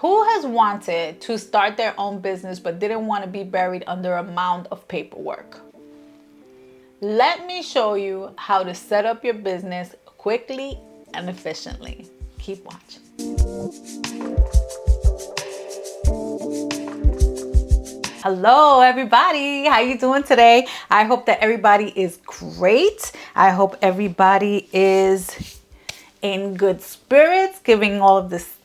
Who has wanted to start their own business but didn't want to be buried under a mound of paperwork? Let me show you how to set up your business quickly and efficiently. Keep watching. Hello everybody, how you doing today? I hope that everybody is great. I hope everybody is in good spirits, giving all of this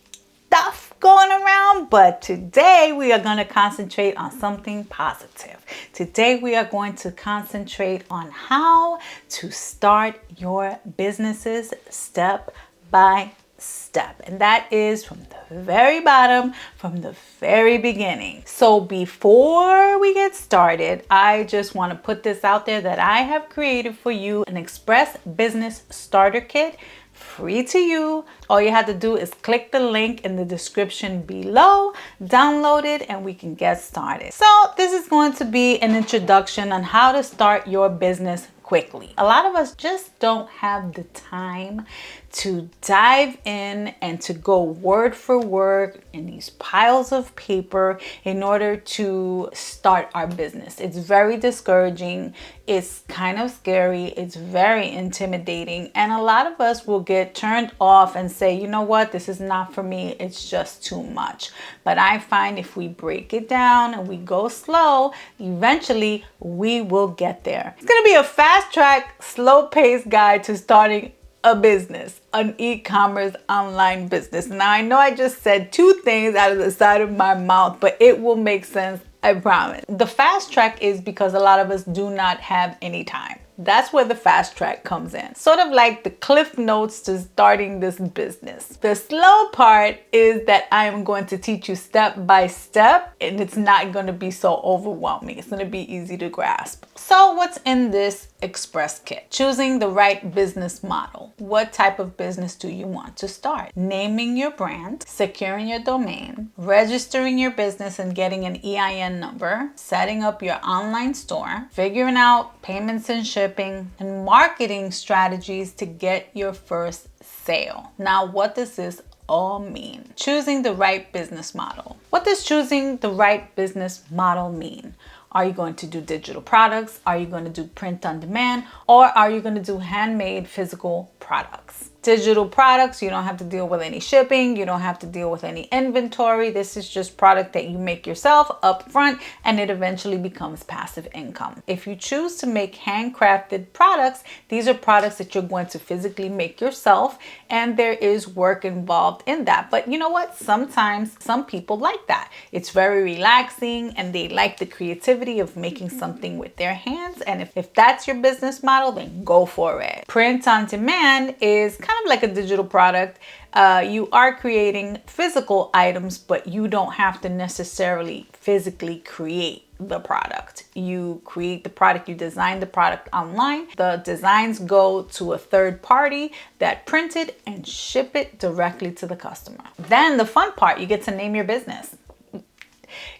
stuff going around, but today we are going to concentrate on something positive. Today we are going to concentrate on how to start your businesses step by step, and that is from the very bottom, from the very beginning. So before we get started, I just want to put this out there that I have created for you an express business starter kit, free to you. All you have to do is click the link in the description below, download it, and we can get started. So this is going to be an introduction on how to start your business quickly. A lot of us just don't have the time to dive in and to go word for word in these piles of paper in order to start our business. It's very discouraging. It's kind of scary. It's very intimidating. And a lot of us will get turned off and say, you know what, this is not for me. It's just too much. But I find if we break it down and we go slow, eventually we will get there. It's going to be a fast track, slow paced guide to starting a business, an e-commerce online business. Now I know I just said two things out of the side of my mouth, but it will make sense, I promise. The fast track is because a lot of us do not have any time. That's where the fast track comes in. Sort of like the cliff notes to starting this business. The slow part is that I am going to teach you step by step, and it's not going to be so overwhelming. It's going to be easy to grasp. So what's in this express kit? Choosing the right business model. What type of business do you want to start? Naming your brand, securing your domain, registering your business and getting an EIN number, setting up your online store, figuring out payments and shipping, and marketing strategies to get your first sale. Now, what does this all mean? Choosing the right business model. What does choosing the right business model mean? Are you going to do digital products? Are you going to do print on demand? Or are you going to do handmade physical products? Digital products, you don't have to deal with any shipping. You don't have to deal with any inventory. This is just product that you make yourself up front, and it eventually becomes passive income. If you choose to make handcrafted products, these are products that you're going to physically make yourself, and there is work involved in that. But you know what? Sometimes some people like that. It's very relaxing, and they like the creativity of making something with their hands. And if that's your business model, then go for it. Print on demand is kind of like a digital product. You are creating physical items, but you don't have to necessarily physically create the product. You create the product, you design the product online. The designs go to a third party that print it and ship it directly to the customer. Then the fun part, you get to name your business.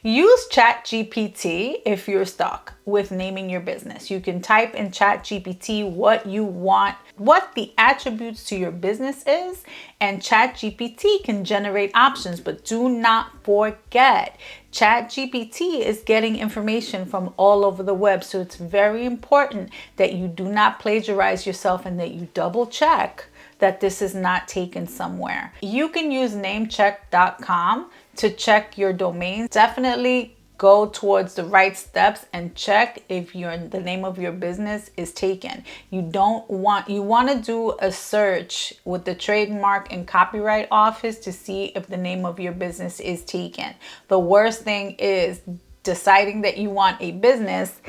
Use ChatGPT if you're stuck with naming your business. You can type in ChatGPT what you want, what the attributes to your business is, and ChatGPT can generate options. But do not forget, ChatGPT is getting information from all over the web. So it's very important that you do not plagiarize yourself and that you double check that this is not taken somewhere. You can use namecheck.com to check your domain. Definitely go towards the right steps and check if the name of your business is taken. You want to do a search with the trademark and copyright office to see if the name of your business is taken. The worst thing is deciding that you want a business,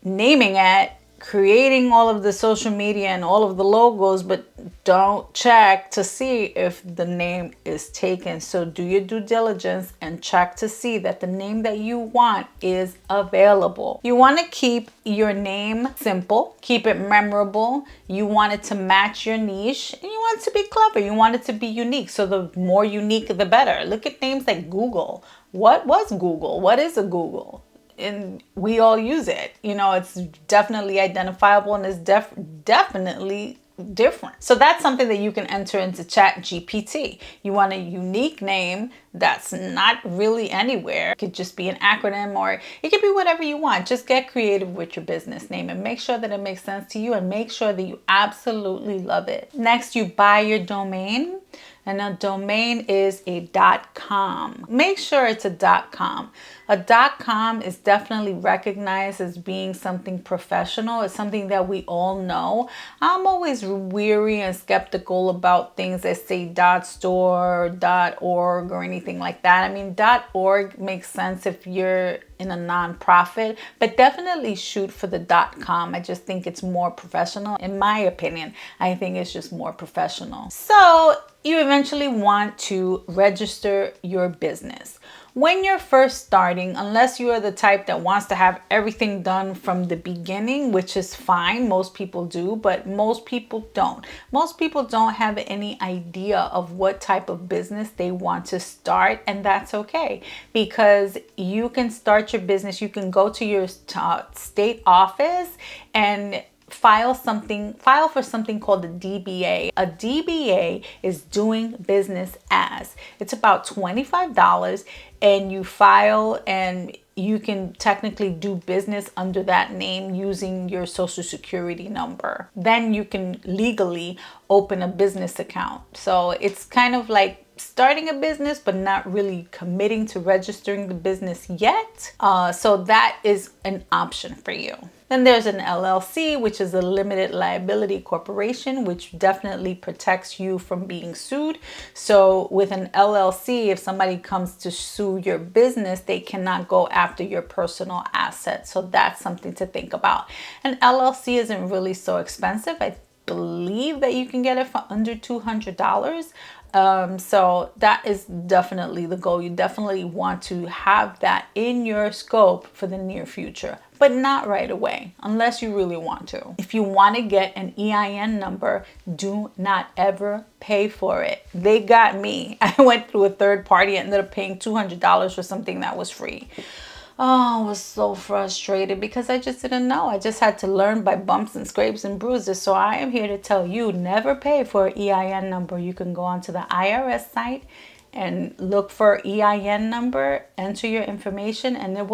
naming it, creating all of the social media and all of the logos, but don't check to see if the name is taken. So do your due diligence and check to see that the name that you want is available. You want to keep your name simple, keep it memorable. You want it to match your niche, and you want it to be clever. You want it to be unique. So the more unique, the better. Look at names like Google. What was Google? What is a Google? And we all use it. You know, it's definitely identifiable and it's definitely different. So that's something that you can enter into Chat GPT. You want a unique name that's not really anywhere. It could just be an acronym, or it could be whatever you want. Just get creative with your business name and make sure that it makes sense to you, and make sure that you absolutely love it. Next, you buy your domain. And a domain is a .com. Make sure it's a .com. A .com is definitely recognized as being something professional. It's something that we all know. I'm always weary and skeptical about things that say .store, .org, or anything like that. I mean, .org makes sense if you're in a nonprofit, but definitely shoot for the .com. I just think it's more professional. In my opinion, I think it's just more professional. So you eventually want to register your business. When you're first starting, unless you are the type that wants to have everything done from the beginning, which is fine, most people do, but most people don't. Most people don't have any idea of what type of business they want to start, and that's okay, because you can start your business. You can go to your state office and file for something called a DBA. A DBA is doing business as. It's about $25, and you file, and you can technically do business under that name using your social security number. Then you can legally open a business account. So it's kind of like starting a business, but not really committing to registering the business yet. So that is an option for you. Then there's an LLC, which is a limited liability corporation, which definitely protects you from being sued. So with an LLC, if somebody comes to sue your business, they cannot go after your personal assets. So that's something to think about. An LLC isn't really so expensive. I believe that you can get it for under $200. So that is definitely the goal. You definitely want to have that in your scope for the near future, but not right away, unless you really want to. If you want to get an EIN number, do not ever pay for it. They got me. I went through a third party and ended up paying $200 for something that was free. Oh, I was so frustrated because I just didn't know. I just had to learn by bumps and scrapes and bruises. So I am here to tell you, never pay for an EIN number. You can go onto the IRS site and look for EIN number, enter your information, and it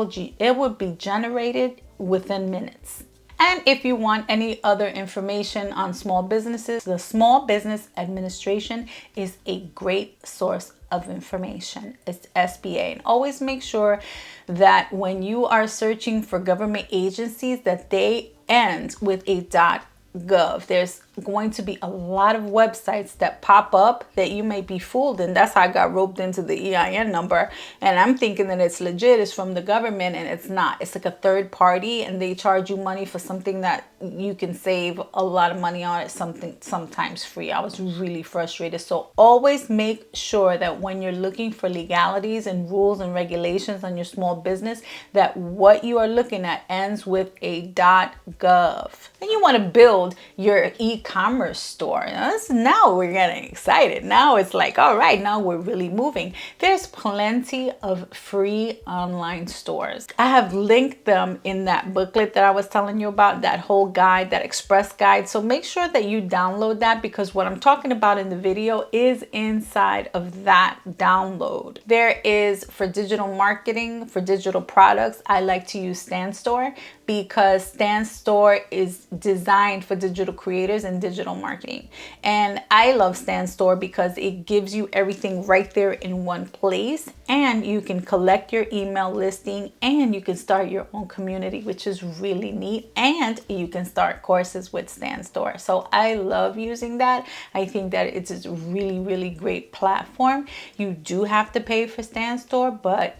will be generated within minutes. And if you want any other information on small businesses, the Small Business Administration is a great source of information. It's SBA. And always make sure that when you are searching for government agencies, that they end with a .gov. There's going to be a lot of websites that pop up that you may be fooled, and that's how I got roped into the EIN number. And I'm thinking that it's legit, it's from the government, and it's not. It's like a third party, and they charge you money for something that you can save a lot of money on. It sometimes free. I was really frustrated. So always make sure that when you're looking for legalities and rules and regulations on your small business, that what you are looking at ends with a .gov. Then you want to build your e-commerce store. Now we're getting excited. Now it's like, all right, now we're really moving. There's plenty of free online stores. I have linked them in that booklet that I was telling you about, that whole guide, that express guide. So make sure that you download that, because what I'm talking about in the video is inside of that download. There is, for digital marketing, for digital products, I like to use StanStore, because StanStore is designed for digital creators and digital marketing. And I love StanStore because it gives you everything right there in one place, and you can collect your email listing, and you can start your own community, which is really neat, and you can start courses with StanStore. So I love using that. I think that it's a really, really great platform. You do have to pay for StanStore, but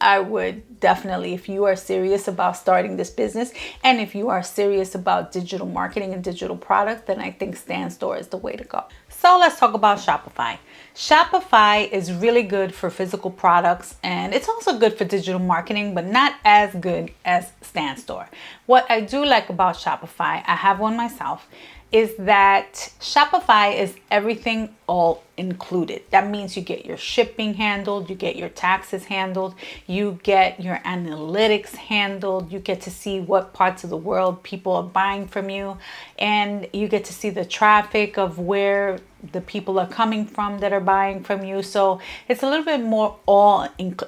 I would definitely, if you are serious about starting this business, and if you are serious about digital marketing and digital products, then I think StanStore is the way to go. So let's talk about Shopify. Shopify is really good for physical products, and it's also good for digital marketing, but not as good as StanStore. What I do like about Shopify, I have one myself, is that Shopify is everything all included. That means you get your shipping handled, you get your taxes handled, you get your analytics handled, you get to see what parts of the world people are buying from you, and you get to see the traffic of where the people are coming from that are buying from you. So it's a little bit more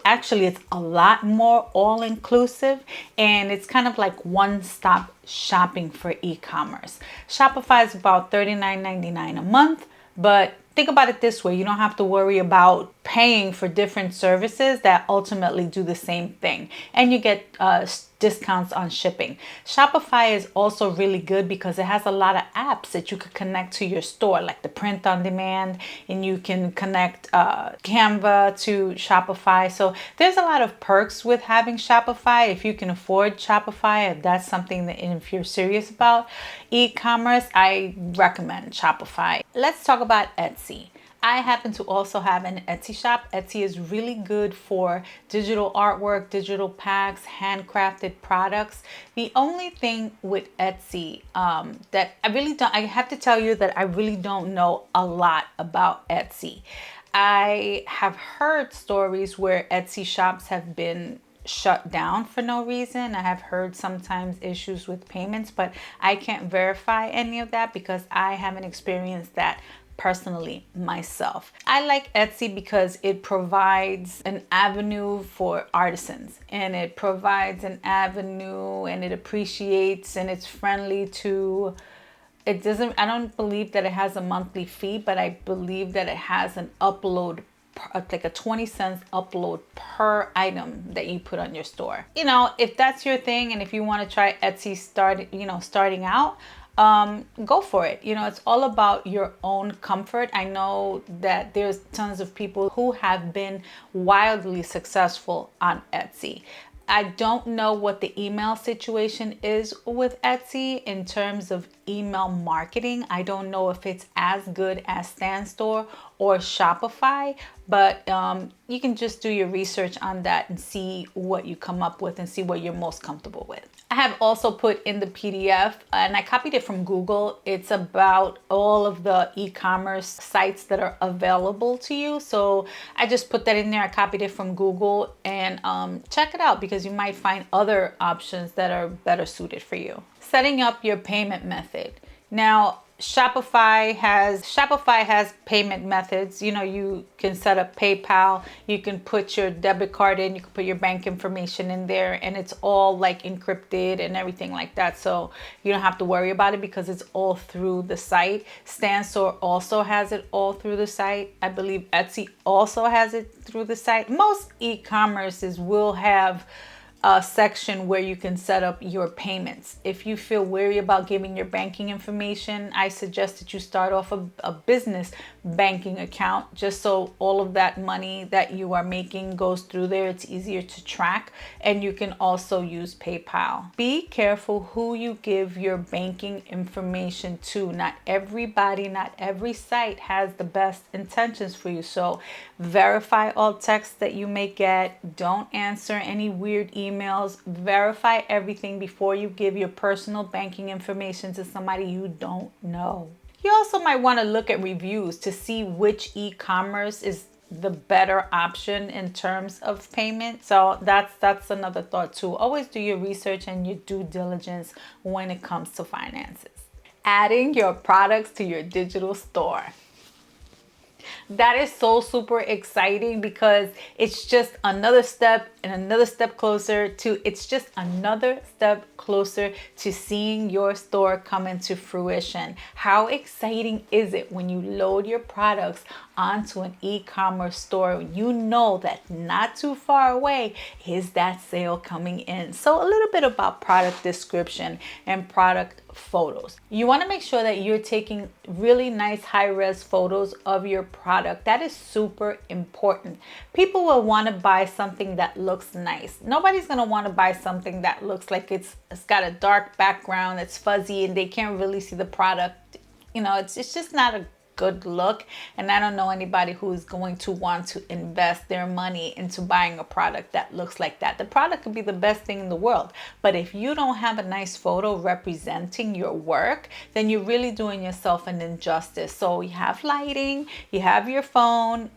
actually it's a lot more all inclusive, and it's kind of like one-stop shopping for e-commerce. Shopify is about $39.99 a month, but think about it this way: you don't have to worry about paying for different services that ultimately do the same thing, and you get discounts on shipping. Shopify is also really good because it has a lot of apps that you could connect to your store, like the print on demand, and you can connect Canva to Shopify. So there's a lot of perks with having Shopify if you can afford Shopify. If that's something that, if you're serious about e-commerce, I recommend Shopify. Let's talk about Etsy. I happen to also have an Etsy shop. Etsy is really good for digital artwork, digital packs, handcrafted products. The only thing with Etsy that I have to tell you that I really don't know a lot about Etsy. I have heard stories where Etsy shops have been shut down for no reason. I have heard sometimes issues with payments, but I can't verify any of that because I haven't experienced that personally myself. I like Etsy because it provides an avenue for artisans, and it provides an avenue, and it appreciates, and it's friendly to, I don't believe that it has a monthly fee, but I believe that it has an upload, like a 20 cents upload per item that you put on your store. You know, if that's your thing, and if you want to try Etsy starting out, go for it. You know, it's all about your own comfort. I know that there's tons of people who have been wildly successful on Etsy. I don't know what the email situation is with Etsy in terms of email marketing. I don't know if it's as good as StanStore or Shopify, but you can just do your research on that and see what you come up with and see what you're most comfortable with. I have also put in the PDF, and I copied it from Google. It's about all of the e-commerce sites that are available to you. So I just put that in there. I copied it from Google, and check it out because you might find other options that are better suited for you. Setting up your payment method. Now, Shopify has payment methods. You know, you can set up PayPal, you can put your debit card in, you can put your bank information in there, and it's all like encrypted and everything like that. So you don't have to worry about it because it's all through the site. StanStore also has it all through the site. I believe Etsy also has it through the site. Most e-commerces will have a section where you can set up your payments. If you feel wary about giving your banking information, I suggest that you start off a business banking account, just so all of that money that you are making goes through there. It's easier to track, and you can also use PayPal. Be careful who you give your banking information to. Not everybody, not every site has the best intentions for you. So verify all texts that you may get. Don't answer any weird emails. Verify everything before you give your personal banking information to somebody you don't know. You also might want to look at reviews to see which e-commerce is the better option in terms of payment. So that's another thought too. Always do your research and your due diligence when it comes to finances. Adding your products to your digital store. That is so super exciting because it's just another step and another step closer to, it's just another step closer to seeing your store come into fruition. How exciting is it when you load your products onto an e-commerce store? You know that not too far away is that sale coming in. So a little bit about product description and product photos. You want to make sure that you're taking really nice high-res photos of your product. That is super important. People will want to buy something that looks nice. Nobody's going to want to buy something that looks like it's got a dark background, it's fuzzy, and they can't really see the product. You know, it's just not a good look. And I don't know anybody who is going to want to invest their money into buying a product that looks like that. The product could be the best thing in the world, but if you don't have a nice photo representing your work, then you're really doing yourself an injustice. So you have lighting, you have your phone,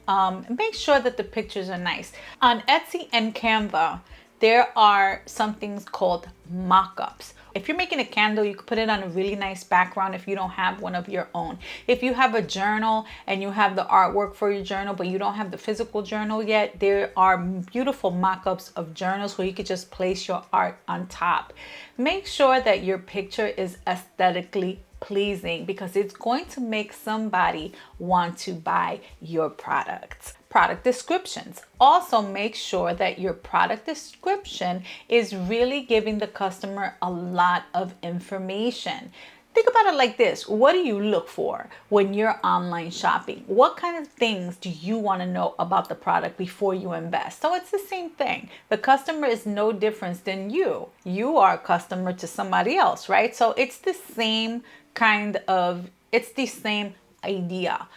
make sure that the pictures are nice. On Etsy and Canva, there are some things called mock-ups. If you're making a candle, you can put it on a really nice background if you don't have one of your own. If you have a journal and you have the artwork for your journal, but you don't have the physical journal yet, there are beautiful mock-ups of journals where you could just place your art on top. Make sure that your picture is aesthetically pleasing because it's going to make somebody want to buy your products. Product descriptions. Also make sure that your product description is really giving the customer a lot of information. Think about it like this. What do you look for when you're online shopping? What kind of things do you want to know about the product before you invest? So it's the same thing. The customer is no different than you. You are a customer to somebody else, right? So it's the same it's the same idea.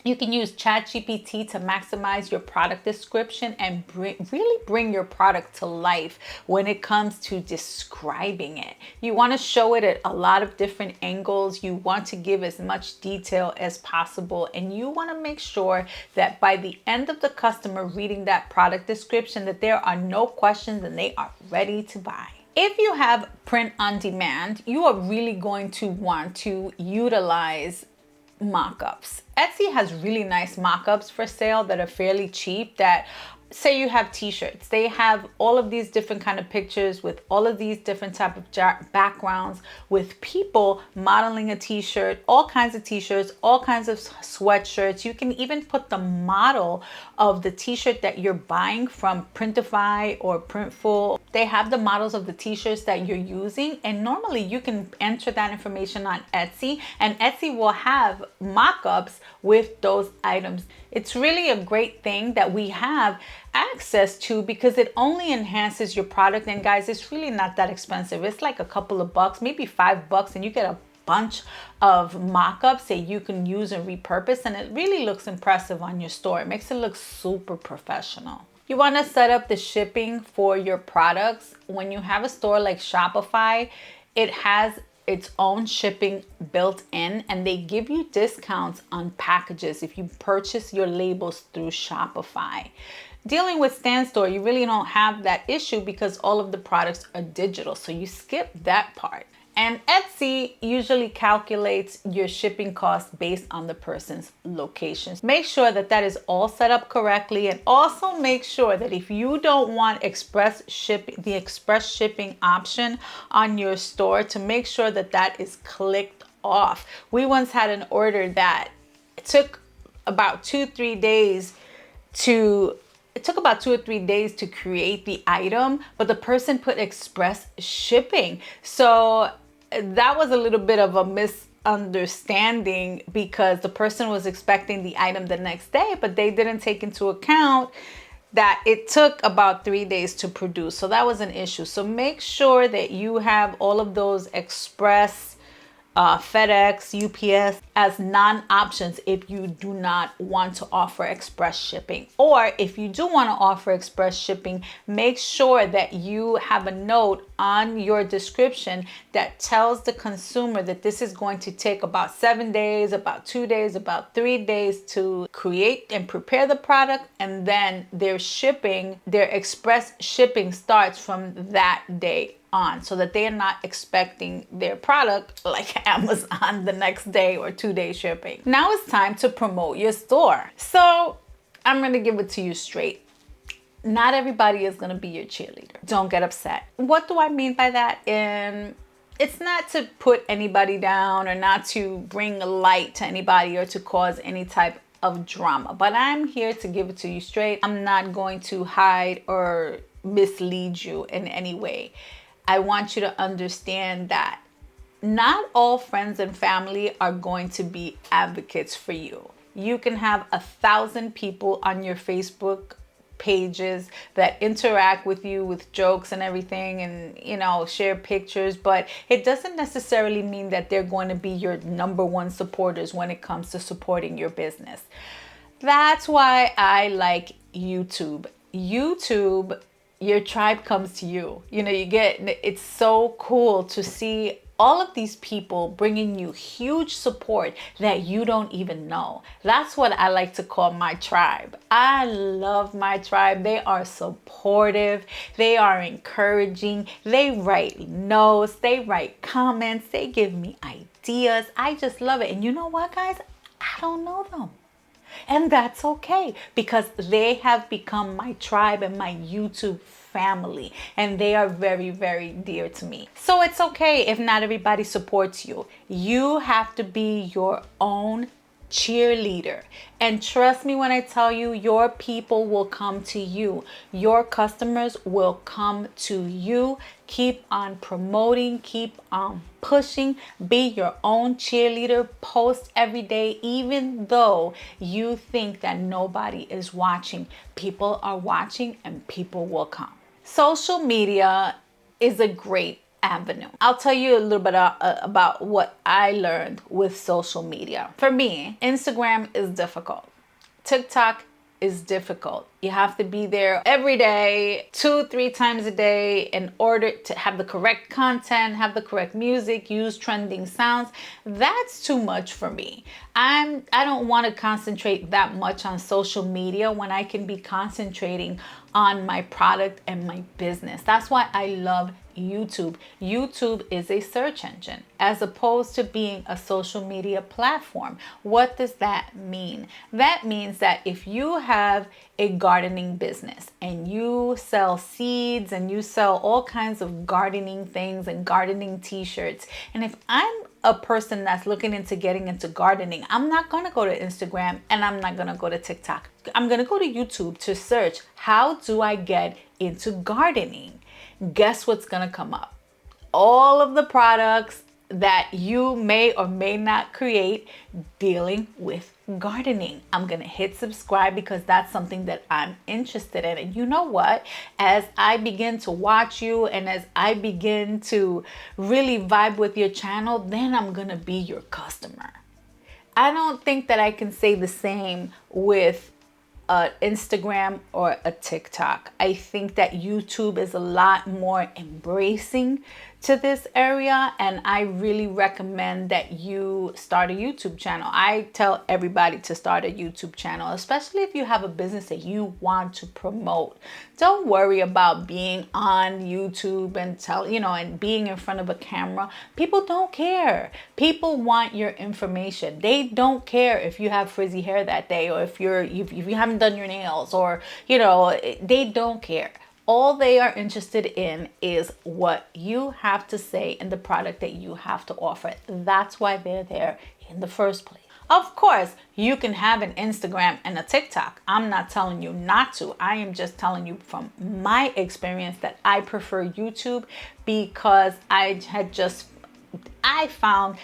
You can use ChatGPT to maximize your product description and really bring your product to life when it comes to describing it. You want to show it at a lot of different angles. You want to give as much detail as possible. And you want to make sure that by the end of the customer reading that product description, that there are no questions and they are ready to buy. If you have print on demand, you are really going to want to utilize mock-ups. Etsy has really nice mock-ups for sale that are fairly cheap. That say you have t-shirts, they have all of these different kind of pictures with all of these different type of backgrounds with people modeling a t-shirt, all kinds of t-shirts, all kinds of sweatshirts. You can even put the model of the t-shirt that you're buying from Printify or Printful. They have the models of the t-shirts that you're using, and normally you can enter that information on Etsy, and Etsy will have mock-ups with those items. It's really a great thing that we have access to because it only enhances your product. And guys, it's really not that expensive. It's like a couple of bucks, maybe $5, and you get a bunch of mock-ups that you can use and repurpose, and it really looks impressive on your store. It makes it look super professional. You want to set up the shipping for your products. When you have a store like Shopify, it has its own shipping built in, and they give you discounts on packages if you purchase your labels through Shopify. Dealing with Stan Store, you really don't have that issue because all of the products are digital, so you skip that part. And Etsy usually calculates your shipping costs based on the person's location. Make sure that that is all set up correctly, and also make sure that if you don't want the express shipping option on your store, to make sure that that is clicked off. We once had an order that it took about 2-3 days to create the item, but the person put express shipping. So that was a little bit of a misunderstanding because the person was expecting the item the next day, but they didn't take into account that it took about 3 days to produce. So that was an issue. So make sure that you have all of those express, FedEx, UPS as non-options if you do not want to offer express shipping. Or if you do want to offer express shipping, make sure that you have a note on your description that tells the consumer that this is going to take about 7 days, about 2 days, about 3 days to create and prepare the product, and then their express shipping starts from that day on, so that they are not expecting their product like Amazon the next day or 2-day shipping. Now it's time to promote your store. So I'm gonna give it to you straight. Not everybody is gonna be your cheerleader. Don't get upset. What do I mean by that? It's not to put anybody down or not to bring light to anybody or to cause any type of drama, but I'm here to give it to you straight. I'm not going to hide or mislead you in any way. I want you to understand that not all friends and family are going to be advocates for you. You can have 1,000 people on your Facebook pages that interact with you with jokes and everything, and share pictures, but it doesn't necessarily mean that they're going to be your number one supporters when it comes to supporting your business. That's why I like YouTube. YouTube, your tribe comes to you. It's so cool to see all of these people bringing you huge support that you don't even know. That's what I like to call my tribe. I love my tribe. They are supportive. They are encouraging. They write notes. They write comments. They give me ideas. I just love it. And you know what, guys? I don't know them. And that's okay, because they have become my tribe and my YouTube family, and they are very, very dear to me. So it's okay if not everybody supports you. You have to be your own cheerleader. And trust me when I tell you, your people will come to you. Your customers will come to you. Keep on promoting, keep on pushing, be your own cheerleader, post every day, even though you think that nobody is watching. People are watching and people will come. Social media is a great avenue. I'll tell you a little bit about what I learned with social media. For me, Instagram is difficult. TikTok is difficult. You have to be there every day, 2-3 times a day, in order to have the correct content, have the correct music, use trending sounds. That's too much for me. I don't want to concentrate that much on social media when I can be concentrating on my product and my business. That's why I love YouTube. YouTube is a search engine as opposed to being a social media platform. What does that mean? That means that if you have a gardening business and you sell seeds and you sell all kinds of gardening things and gardening t-shirts, and if I'm a person that's looking into getting into gardening, I'm not going to go to Instagram and I'm not going to go to TikTok. I'm going to go to YouTube to search, how do I get into gardening? Guess what's going to come up? All of the products that you may or may not create dealing with gardening. I'm going to hit subscribe because that's something that I'm interested in. And you know what? As I begin to watch you and as I begin to really vibe with your channel, then I'm going to be your customer. I don't think that I can say the same with Instagram or a TikTok. I think that YouTube is a lot more embracing to this area, and I really recommend that you start a YouTube channel. I tell everybody to start a YouTube channel, especially if you have a business that you want to promote. Don't worry about being on YouTube and and being in front of a camera. People don't care. People want your information. They don't care if you have frizzy hair that day, or if you haven't done your nails, or they don't care. All they are interested in is what you have to say and the product that you have to offer. That's why they're there in the first place. Of course, you can have an Instagram and a TikTok. I'm not telling you not to. I am just telling you from my experience that I prefer YouTube because I found,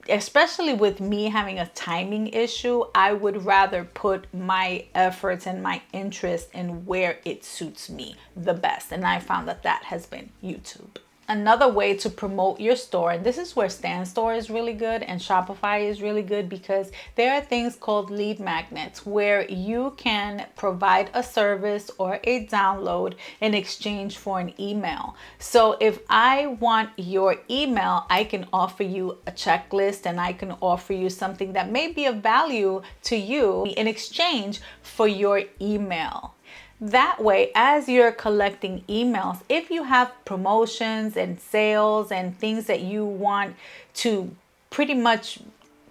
especially with me having a timing issue, I would rather put my efforts and my interest in where it suits me the best. And I found that that has been YouTube. Another way to promote your store, and this is where Stan Store is really good and Shopify is really good, because there are things called lead magnets where you can provide a service or a download in exchange for an email. So if I want your email, I can offer you a checklist and I can offer you something that may be of value to you in exchange for your email. That way, as you're collecting emails, if you have promotions and sales and things that you want to pretty much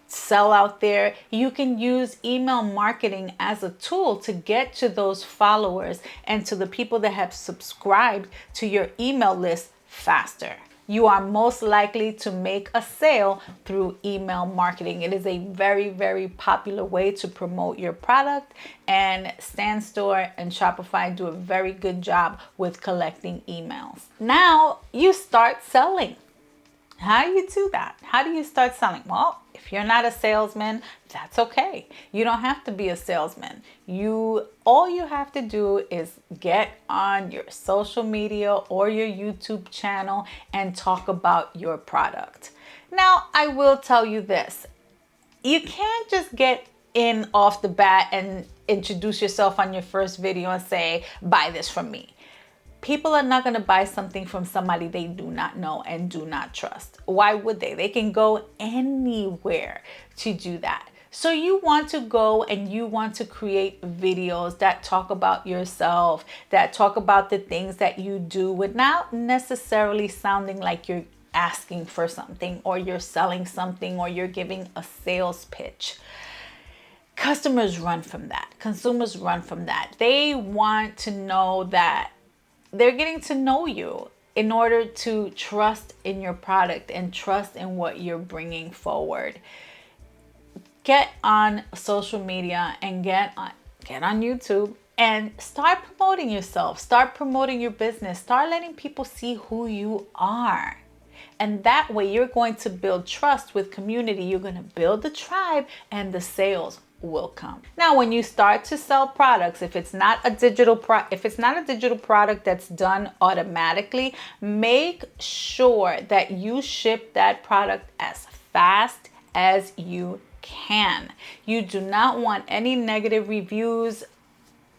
sell out there, you can use email marketing as a tool to get to those followers and to the people that have subscribed to your email list faster. You are most likely to make a sale through email marketing. It is a very, very popular way to promote your product, and Stan Store and Shopify do a very good job with collecting emails. Now you start selling. How do you do that? How do you start selling? Well, if you're not a salesman, that's okay. You don't have to be a salesman. All you have to do is get on your social media or your YouTube channel and talk about your product. Now, I will tell you this. You can't just get in off the bat and introduce yourself on your first video and say, buy this from me. People are not going to buy something from somebody they do not know and do not trust. Why would they? They can go anywhere to do that. So you want to go and you want to create videos that talk about yourself, that talk about the things that you do without necessarily sounding like you're asking for something or you're selling something or you're giving a sales pitch. Customers run from that. Consumers run from that. They want to know that they're getting to know you in order to trust in your product and trust in what you're bringing forward. Get on social media and get on YouTube and start promoting yourself. Start promoting your business. Start letting people see who you are. And that way you're going to build trust with community. You're going to build the tribe and the sales will come. Now, when you start to sell products, if it's not a digital product that's done automatically, make sure that you ship that product as fast as you can. You do not want any negative reviews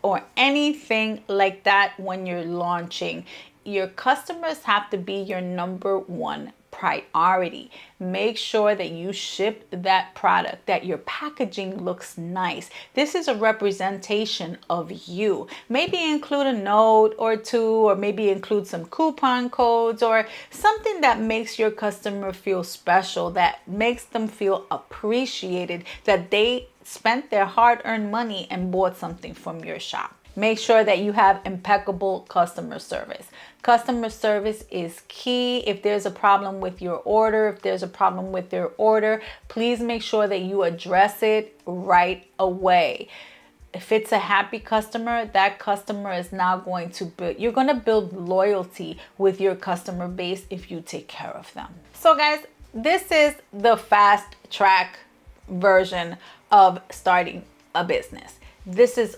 or anything like that when you're launching. Your customers have to be your number one priority. Make sure that you ship that product, that your packaging looks nice. This is a representation of you. Maybe include a note or two, or maybe include some coupon codes or something that makes your customer feel special, that makes them feel appreciated, that they spent their hard-earned money and bought something from your shop. Make sure that you have impeccable customer service. Customer service is key. If there's a problem with your order, if there's a problem with their order, please make sure that you address it right away. If it's a happy customer, that customer is now going to you're going to build loyalty with your customer base if you take care of them. So guys, this is the fast track version of starting a business. These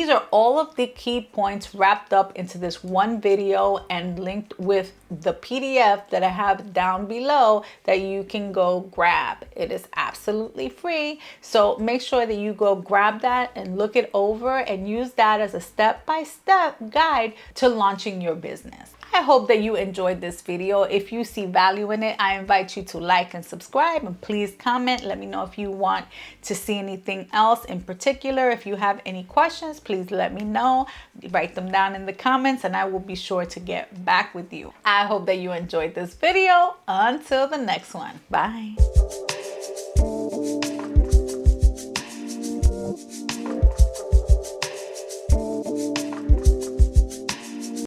are all of the key points wrapped up into this one video and linked with the PDF that I have down below that you can go grab. It is absolutely free. So make sure that you go grab that and look it over and use that as a step-by-step guide to launching your business. I hope that you enjoyed this video. If you see value in it, I invite you to like and subscribe, and please comment. Let me know if you want to see anything else in particular. If you have any questions, please let me know. Write them down in the comments and I will be sure to get back with you. I hope that you enjoyed this video. Until the next one. Bye.